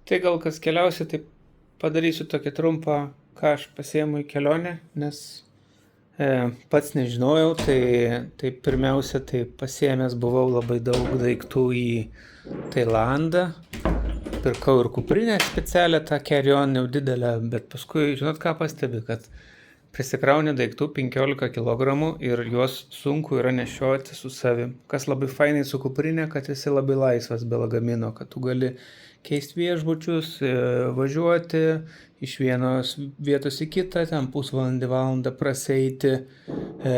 Tai gal kas keliausi, tai padarysiu tokį trumpą, ką aš pasiėmu į kelionę, nes pats nežinojau, tai pirmiausia, tai pasiėmęs buvau labai daug daiktų į Tailandą. Pirkau ir kuprinę specialią, tą carry-on jau didelę, bet paskui, žinot ką pastebi, kad prisikrauni daiktų 15 kg ir juos sunku yra nešioti su savim. Kas labai fainai su kuprinė, kad esi labai laisvas be lagamino, kad tu gali keisti viešbučius, važiuoti iš vienos vietos į kitą, ten pusvalandį, valandą praseiti,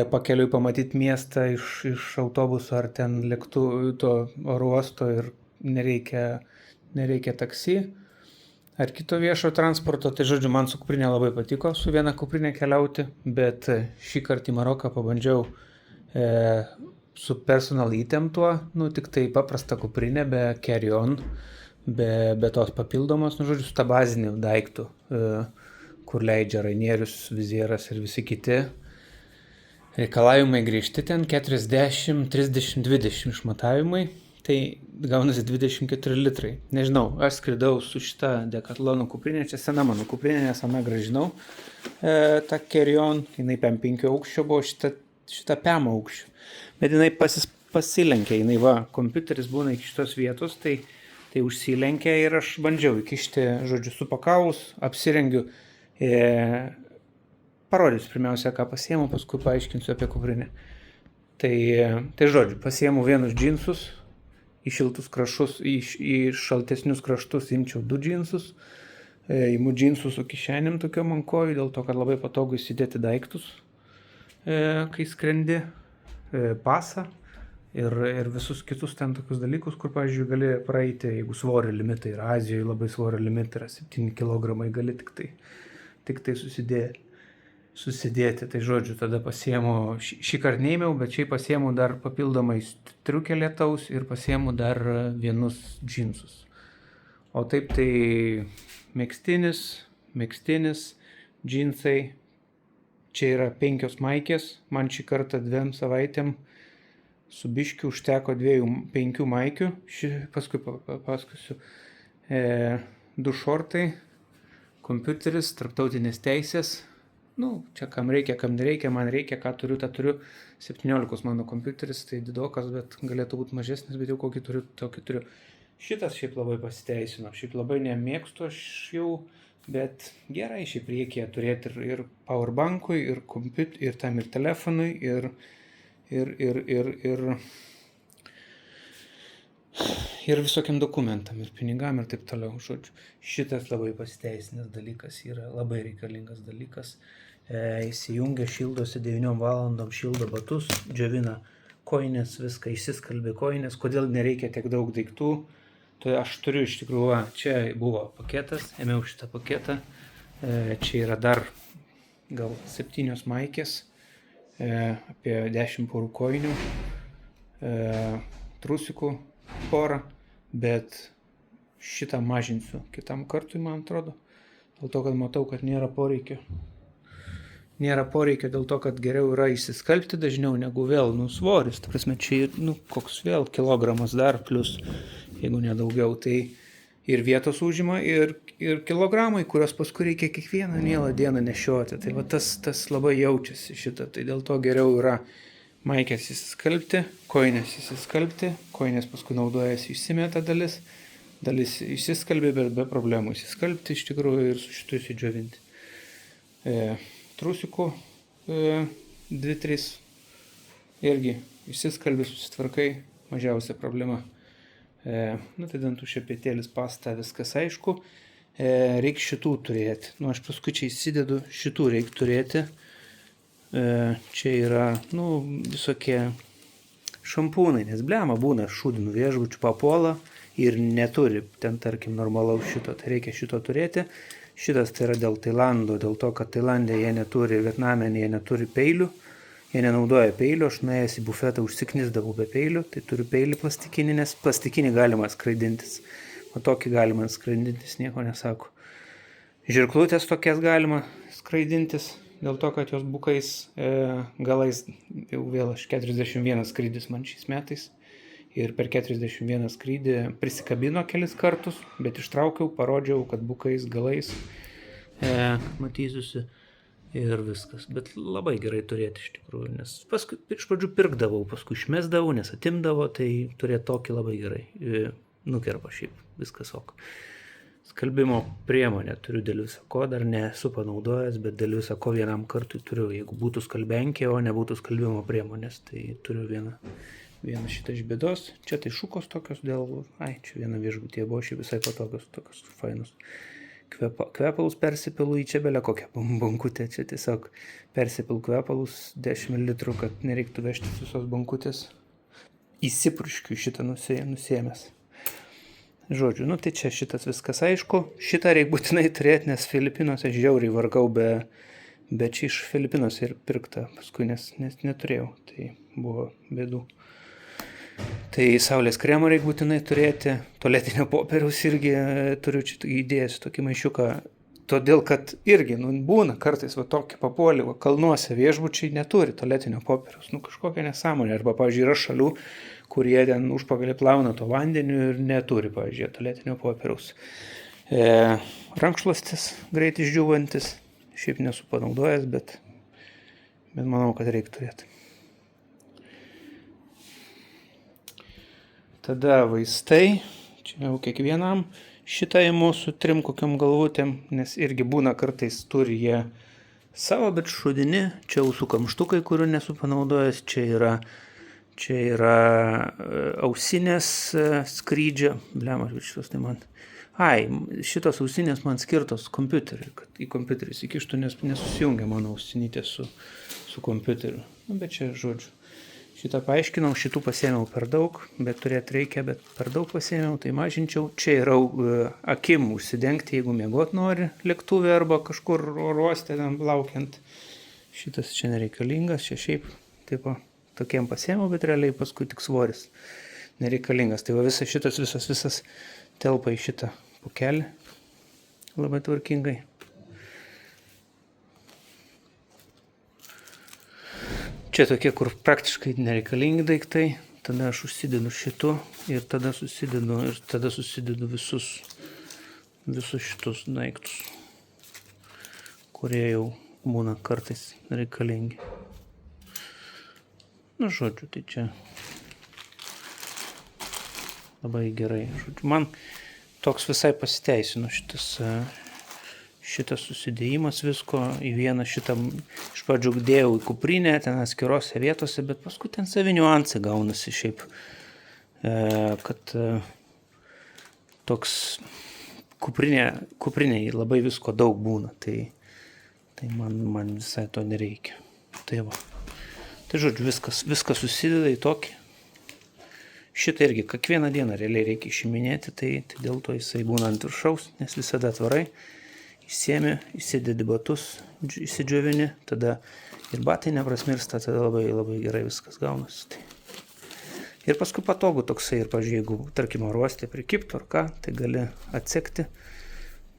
pakeliui pamatyti miestą iš autobuso ar ten lėktuvo, to oro uosto ir nereikia taksi ar kito viešo transporto. Tai žodžiu, man su kuprinė labai patiko su viena kuprinė keliauti, bet šį kartą į Maroką pabandžiau su personal item tuo, tik tai paprasta kuprinė be carry-on, be tos papildomos, žodžiu, su tą baziniu daiktų, kur leidžia Rainierius, Vizieras ir visi kiti. Reikalavimai grįžti ten 40, 30, 20 išmatavimai. Tai gaunasi 24 litrai. Nežinau, aš skridau su šita Decathlon kuprinė, čia sena mano kuprinė, nes aną gražinau. Ta carry-on, jinai 5 aukščio buvo, šita 5 aukščio. Bet jinai pasilenkė, jinai kompiuteris būna iki šitos vietos, tai užsilenkė ir aš bandžiau įkišti, žodžiu, supakavus, apsirengiu. Parodysiu pirmiausia, ką pasiėmu, paskui paaiškinsiu apie kuprinę. Tai žodžiu, pasiėmu vienus džinsus, į šiltus kraštus, į šaltesnius kraštus imčiau 2 džinsus, imu džinsus su kišenėm tokiom ant kojų, dėl to, kad labai patogu įsidėti daiktus, kai skrendi, pasą ir visus kitus ten tokius dalykus, kur, pavyzdžiui, gali praeiti, jeigu svorio limitai yra, Azijoje labai svorio limitai yra 7 kg, gali tik tai susidėti. Tai žodžiu, tada pasiėmu, šį kartą neėmiau, bet šiaip pasiėmu dar papildomai striukę lietaus ir pasiėmu dar vienus džinsus. O taip tai megztinis, džinsai, čia yra 5 maikės, man šį kartą 2 savaitėm su biškiu užteko 5 maikių, paskui papasakosiu, 2 šortai, kompiuteris, tarptautinės teisės. Čia kam reikia, kam nereikia, man reikia, ką turiu, tą turiu. 17 mano kompiuteris, tai didokas, bet galėtų būti mažesnis, bet jau kokį turiu, tokį turiu. Šitas šiaip labai pasiteisino, šiaip labai nemėgstu aš jau, bet gerai šiaip reikia turėti ir powerbankui, ir tam ir telefonui, ir visokiam dokumentam, ir pinigam, ir taip toliau, žodžiu. Šitas labai pasiteisinęs dalykas yra, labai reikalingas dalykas. Įsijungia, šildosi 9 valandom, šildo batus, džiovina kojines, viską išsiskalbė kojines. Kodėl nereikia tiek daug daiktų? Tai aš turiu iš tikrųjų, čia buvo paketas, ėmiau šitą paketą. Čia yra dar gal 7 maikės, apie 10 porų kojinių, trusikų porą, bet šitą mažinsiu kitam kartui, man atrodo, dėl to, kad matau, kad nėra poreikio. Nėra poreikio dėl to, kad geriau yra išsiskalbti dažniau negu vėl, svoris. Ta prasme, čia, koks vėl kilogramas dar plus, jeigu nedaugiau, tai ir vietos užima, ir kilogramai, kurios paskui reikia kiekvieną mielą dieną nešioti. Tai tas labai jaučiasi šitą, tai dėl to geriau yra maikės įsiskalbti, koinės įsiskalbti, koinės paskui naudojasi, išsimeta dalis išsiskalbė, bet be problemų įsiskalbti iš tikrųjų ir su šitu įsidžiovinti. Trusikų 2-3 irgi išsiskalbė, susitvarkai, mažiausia problema. Tai dantų šepetėlis, pasta, viskas aišku. Reikia šitų turėti. Aš paskui čia įsidedu, šitų reikia turėti. Čia yra, visokie šampūnai, nes blema būna šūdinų viešbučių papuola ir neturi ten, tarkim, normalaus šito, tai reikia šito turėti. Šitas tai yra dėl Tailando, dėl to, kad Tailandė jie neturi, Vietname jie neturi peilių, jie nenaudoja peilių, aš nuėjęs į bufetą užsiknisdavau be peilių, tai turiu peilį plastikinį, nes plastikinį galima skraidintis, o tokį galima skraidintis, nieko nesako. Žirklutės tokias galima skraidintis, dėl to, kad jos bukais galais, jau vėl aš 41 skrydis man šiais metais ir per 41 skrydį prisikabino kelis kartus, bet ištraukiau, parodžiau, kad bukais galais matysiusi ir viskas. Bet labai gerai turėti iš tikrųjų, nes paskui iš pradžių pirkdavau, paskui išmesdavau, nes atimdavo, tai turėti tokį labai gerai. Nukerpa šiaip, viskas ok. Skalbimo priemonę turiu dėl viso ko, dar nesu panaudojęs, bet dėl viso ko vienam kartui turiu. Jeigu būtų skalbenkė, o nebūtų skalbimo priemonės, tai turiu vieną šitą iš bėdos. Čia tai šukos tokios dėl... čia viena viešbutyje buvo šiaip visai patokios, tokios fainus. Kvepalus persipilu į čia belę kokią bankutę. Čia tiesiog persipilu kvepalus 10 ml, kad nereiktų vežti visos bankutės. Įsipruškiu šitą nusiėmęs. Žodžiu, tai čia šitas viskas aišku. Šitą reikia būtinai turėti, nes Filipinuose žiauriai vargau, bet čia iš Filipinuose ir pirkta paskui, nes neturėjau. Tai buvo bėdų. Tai saulės kremo reikia būtinai turėti. Tualetinio popieriaus irgi turiu čia įdėjęs tokį maišiuką. Todėl, kad irgi būna kartais tokį papuolį, kalnuose viešbučiai neturi tualetinio popieriaus. Kažkokia nesąmonė. Arba, pavyzdžiui, yra šalių, kurie ten užpakalį plauna to vandeniu ir neturi, pavyzdžiui, tualetinio popieriaus. Rankšluostis greit išdžiūvantis. Šiaip nesu panaudojęs, bet manau, kad reikia turėti. Tada vaistai. Čia jau kiekvienam. Šitą imu su 3 kokiam galvutėm, nes irgi būna kartais turi jie savo, bet šudini. Čia ausų kamštukai, kurių nesu panaudojęs. Čia yra ausinės skrydžio. Blemas, šitos tai man. Šitos ausinės man skirtos kompiuteriui, kad į kompiuterį įsikištų, nes nesusijungia mano ausinytė su kompiuteriu. Bet čia žodžiu. Šitą paaiškinau, šitų pasėmiau per daug, bet turėti reikia, bet per daug pasėmiau, tai mažinčiau. Čia yra akim užsidengti, jeigu miegot nori lėktuvė arba kažkur oruoste laukiant. Šitas čia nereikalingas, čia šiaip tipo tokiem pasėmiau, bet realiai paskui tik svoris nereikalingas. Tai visas telpa į šitą pukelį labai tvarkingai. Čia tokie, kur praktiškai nereikalingi daiktai, tada aš užsidedu šitu ir tada susidedu visus šitus daiktus, kurie jau būna kartais reikalingi. Žodžiu, tai čia labai gerai. Žodžiu, man toks visai pasiteisino šitas susidėjimas visko į vieną. Šitą iš pradžių dėjau į kuprinę, ten atskirose vietose, bet paskui ten savi niuansai gaunasi šiaip, kad toks kuprinėje labai visko daug būna, tai man visai to nereikia. Tai žodžiu, viskas susideda į tokį. Šitą irgi kiekvieną dieną realiai reikia išiminėti, tai dėl to jisai būna ant viršaus, nes visada atvarai. Įsiemi, įsidedi batus, įsidžiovini, tada ir batai neprasmirsta, tada labai, labai gerai viskas gaunasi. Ir paskui patogu toksai, ir pavyzdžiui, jeigu, tarkim, oruoste prikiptų ar ką, tai gali atsekti,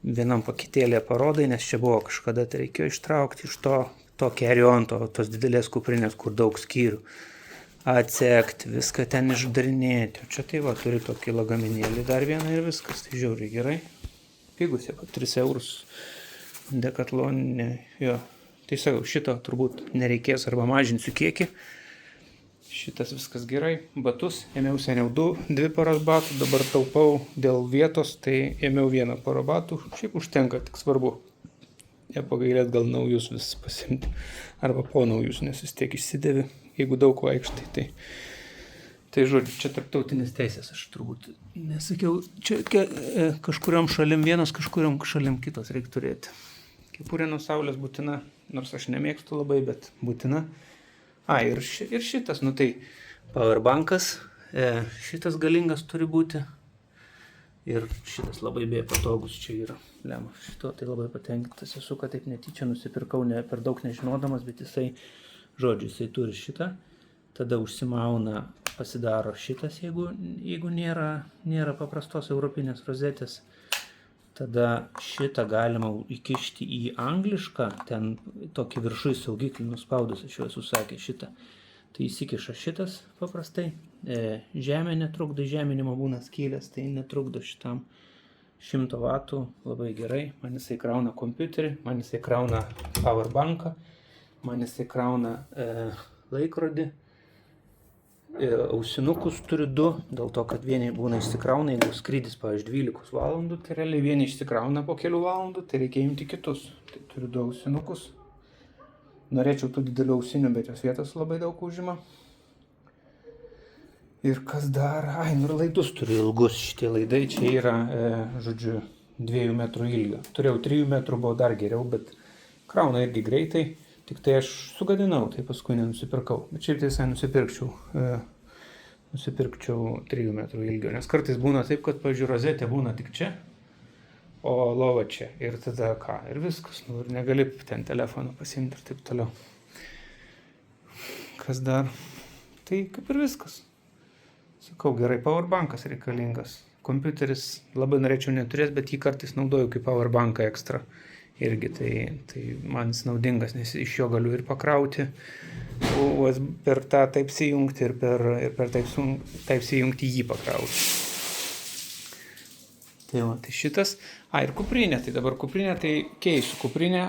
vienam paketėlėje parodai, nes čia buvo kažkada, tai reikėjo ištraukti iš to carry-on, tos didelės kuprinės, kur daug skyrių, atsekti, viską ten išdarinėti. O čia tai turi tokį lagaminėlį dar vieną ir viskas, tai žiauriai gerai. Pigus, 3 eurus Decathlone, jo. Tai sakau, šito turbūt nereikės arba mažinsiu kiekį. Šitas viskas gerai. Batus, ėmiau seniau 2 poras batų, dabar taupau dėl vietos, tai ėmiau 1 porą batų. Šiaip užtenka, tik svarbu. Nepagailėt gal naujus vis pasimti, arba po naujus, nes vis tiek išsidėvi, jeigu daug vaikštai. Tai žodžiu, čia tarptautinės teisės, aš turbūt nesakiau, čia kažkuriom šalim vienas, kažkuriom šalim kitos reikia turėti. Kepurė nuo saulės būtina, nors aš nemėgstu labai, bet būtina. Ir šitas, tai powerbankas, šitas galingas turi būti. Ir šitas labai patogus čia yra. Šito tai labai patenkintas esu, kad taip netyčia nusipirkau per daug nežinodamas, bet jisai turi šitą. Tada užsimauna, pasidaro šitas, jeigu nėra paprastos europinės rozetės. Tada šitą galima įkišti į anglišką, ten tokį viršui saugiklį nuspaudus, aš jau esu sakęs šitą. tai įsikiša šitas paprastai. Žemė netrukdo, žeminimo būna skylės, tai netrukdo šitam 100 vatų labai gerai. Man jisai krauna kompiuterį, man jisai krauna powerbanką, man jisai krauna laikrodį. Ausinukus turiu 2, dėl to, kad vieni būna išsikrauna, jeigu skrydis, pavyzdžiui, 12 valandų, tai realiai vieni išsikrauna po kelių valandų, tai reikia imti kitus. Tai turiu 2 ausinukus. Norėčiau tų didelių ausinių, bet jos vietos labai daug užima. Ir kas dar? Ir laidus turiu ilgus. Šitie laidai čia yra, žodžiu, 2 metrų ilgio. Turėjau 3 metrų, buvo dar geriau, bet krauna irgi greitai. Tik tai aš sugadinau, tai paskui nenusipirkau. Bet šiaip tai visai nusipirkčiau 3 metrų ilgio. Nes kartais būna taip, kad, pavyzdžiui, rozetė būna tik čia, o lova čia. Ir tada ką? Ir viskas. Ir negali ten telefoną pasiimti ir taip toliau. Kas dar? Tai kaip ir viskas. Sakau, gerai, powerbankas reikalingas. Kompiuteris labai norėčiau neturės, bet jį kartais naudoju kaip powerbanką ekstra. Irgi tai man jis naudingas, nes iš jo galiu ir pakrauti, per tą Type-C jungti ir per Type-C jungti jį pakrauti. Tai šitas. Ir kuprinė, tai dabar kuprinė, tai keisiu kuprinę,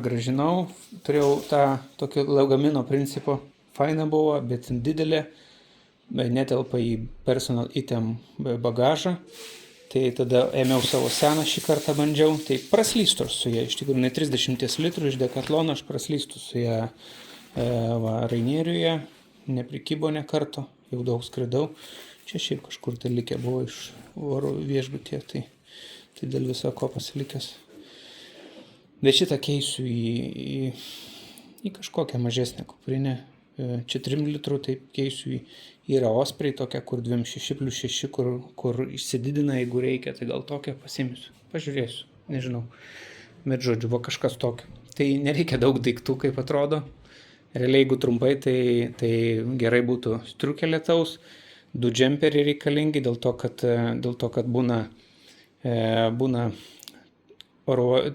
grąžinau, turėjau tą tokio lagamino principo, faina buvo, bet didelė, netelpa į personal item bagažą. Tai tada ėmiau savo seną šį kartą bandžiau, tai praslystu su ją, iš tikrųjų, 30 litrų iš Decathlon aš praslystu su ją Rainieriuje, neprikybo ne karto, jau daug skridau, čia šiaip kažkur tai likę buvo iš oro viešbutie, tai dėl viso ko pasilikęs. Bet šitą keisiu į kažkokią mažesnę kuprinę, čia 3 litrų, tai keisiu yra Osprey tokia, kur 2.6+6, kur išsididina, jeigu reikia, tai gal tokią pasimsiu, pažiūrėsiu, nežinau, bet žodžiu, buvo kažkas tokio. Tai nereikia daug daiktų, kaip atrodo, realiai jeigu trumpai, tai gerai būtų striukė lietaus, 2 džemperiai reikalingi, dėl to, kad būna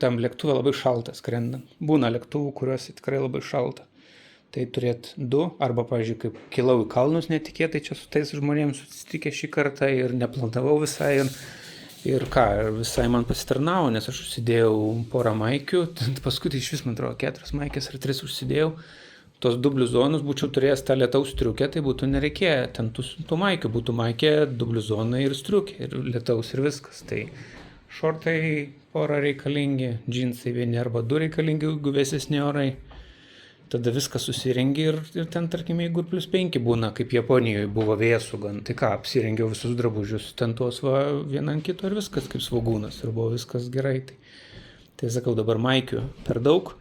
tam lėktuvė labai šaltas skrendant, būna lėktuvų, kuriuose tikrai labai šalta. Tai turėt 2, arba, pavyzdžiui, kaip kilau į kalnus netikėtai čia su tais žmonėms susitikė šį kartą ir neplanavau visai ir visai man pasitarnavo, nes aš užsidėjau porą maikių, paskui tai iš vis, man atrodo, 4 maikės ar 3 užsidėjau, tos 2 bliuzonus būčiau turėjęs tą lietaus striukę, tai būtų nereikėję ten tų maikių, būtų maikė, 2 bliuzonai ir striukė, ir lietaus ir viskas. Tai šortai porą reikalingi, džinsai 1 arba 2 reikalingi, jeigu vėsesni orai. Tada viskas susirengi ir ten, tarkim, jeigu +5 būna, kaip Japonijoje buvo vėsų gan, tai apsirengiau visus drabužius, ten tuos vieną ant kito ir viskas kaip svogūnas ir buvo viskas gerai. Tai sakau, dabar maikių per daug,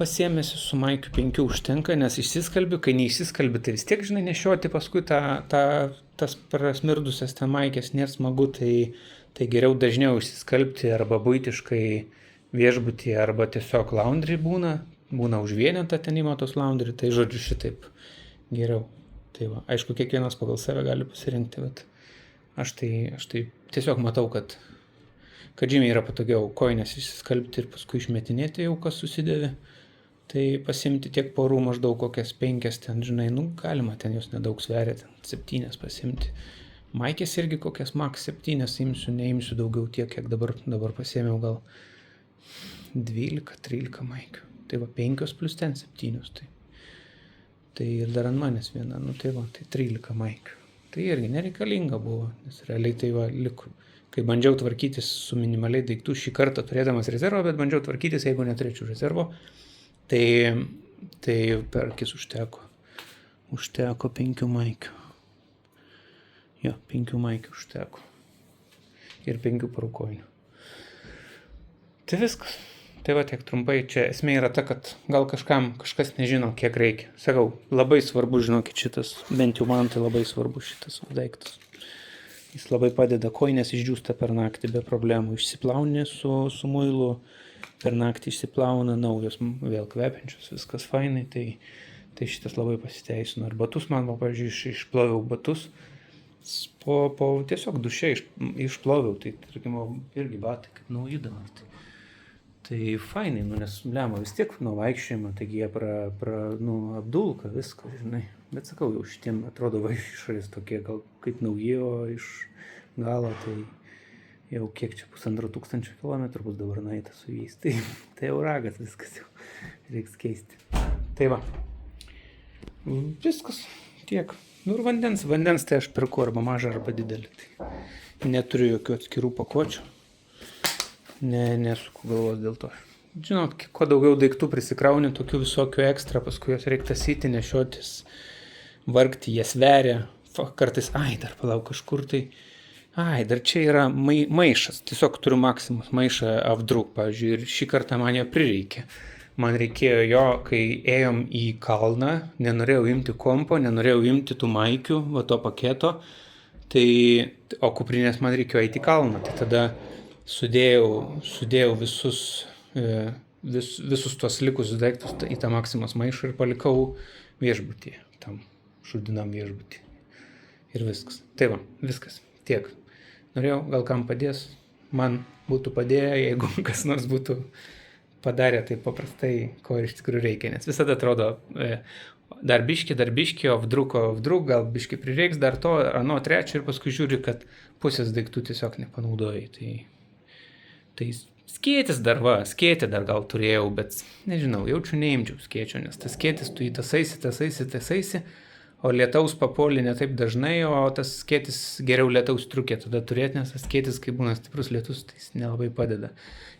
pasiėmėsi su maikių 5 užtenka, nes išsiskalbi, kai neišsiskalbi, tai vis tiek, žinai, nešioti paskui tas prasmirdusias ten maikės nėra smagu, tai geriau dažniau išsiskalbti arba buitiškai viešbutyje, arba tiesiog laundry būna už vienetą ten ima tos laundry, tai žodžiu šitaip geriau. Tai va, aišku, kiekvienas pagal save gali pasirinkti, bet aš tai tiesiog matau, kad žymiai yra patogiau kojines išsiskalbti ir paskui išmetinėti jau, kas susidėvi. Tai pasimti tiek porų maždaug kokias 5 ten, žinai, galima, ten jos nedaug sveria, ten 7 pasimti. Maikės irgi kokias max 7 imsiu, neimsiu daugiau tiek, kiek dabar pasėmiau gal 12-13 maikių. Tai va 5 plus ten 7, tai ir dar ant manęs viena, tai 13 maikių. Tai irgi nereikalinga buvo, nes realiai tai va liko. Kai bandžiau tvarkytis su minimaliai daiktų šį kartą turėdamas rezervą, bet bandžiau tvarkytis, jeigu neturėčiau rezervo, tai per akis užteko 5 maikių. Jo, 5 maikių užteko. Ir 5 parų kojinių. Tai viskas. Tai va tiek trumpai, čia esmė yra ta, kad gal kažkas nežino, kiek reikia. Sakau, labai svarbu, žinokit, šitas, bent jau man tai labai svarbu šitas daiktas. Jis labai padeda, kojinės išdžiūsta per naktį be problemų, išsiplauni su muilu, per naktį išsiplauna, naujos vėl kvepiančios, viskas fainai, tai šitas labai pasiteisino. Ir batus man, pavyzdžiui, išploviau batus, tiesiog duše išploviau, tai tarkim, irgi batai kaip nauji dabar. Tai fainai, nes lemą vis tiek nuo vaikščiojimo, taigi jie apdulka viską, žinai. Bet sakau, jau šitiem atrodo išorės tokie gal kaip nauji, o iš galo tai jau kiek čia 1500 kilometrų bus dabar naita su jais. Tai jau ragas viskas jau reiks keisti. Tai va, viskas tiek. Ir vandens tai aš pirku arba mažą, arba didelį. Tai neturiu jokių atskirų pakuočių. Nesuku galvos dėl to. Žinot, kuo daugiau daiktų prisikrauni, tokių visokių ekstra, paskui jos reikia tasyti, nešiotis, vargti, jie sveria. Kartais, dar palauk kažkur tai. Dar čia yra maišas. Tiesiog turiu Maximus maišą Avdruk, pavyzdžiui, ir šį kartą man jo prireikė. Man reikėjo jo, kai ėjom į kalną, nenorėjau imti kompo, nenorėjau imti tų maikių, va to paketo, o kuprinės man reikėjo eiti į kalną. Tai tada sudėjau visus tuos likusius daiktus į tą Maximus maišą ir palikau viešbutį, tam šudinam viešbutį. Ir viskas. Tai va, viskas. Tiek. Norėjau, gal kam padės. Man būtų padėję, jeigu kas nors būtų padarė taip paprastai, ko iš tikrųjų reikia. Nes visada atrodo, dar biški, o Avdruk, gal biški prireiks dar to, ano trečio ir paskui žiūri, kad pusės daiktų tiesiog nepanaudojai. Tai skėtis skėtį dar gal turėjau, bet nežinau, jaučiu neimčiau skėčio, nes tas skėtis tu jį tasaisi, o lietaus papuolį ne taip dažnai, o tas skėtis geriau lietaus triukė tada turėti, nes tas skėtis, kai būna stiprus lietus, tai jis nelabai padeda.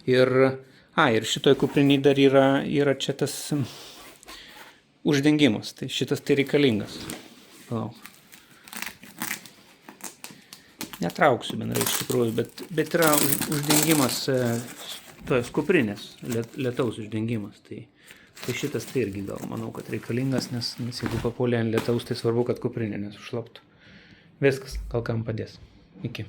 Ir šitoj kupriniai dar yra čia tas uždengimas, tai šitas tai reikalingas. Palauk. Netrauksiu bendrai iš tikrųjų, bet yra uždengimas tos kuprinės, lietaus uždengimas. Tai šitas tai irgi gal manau, kad reikalingas, nes jeigu papuolė ant lietaus, tai svarbu, kad kuprinė nesušlaptų. Viskas, gal kam padės. Iki.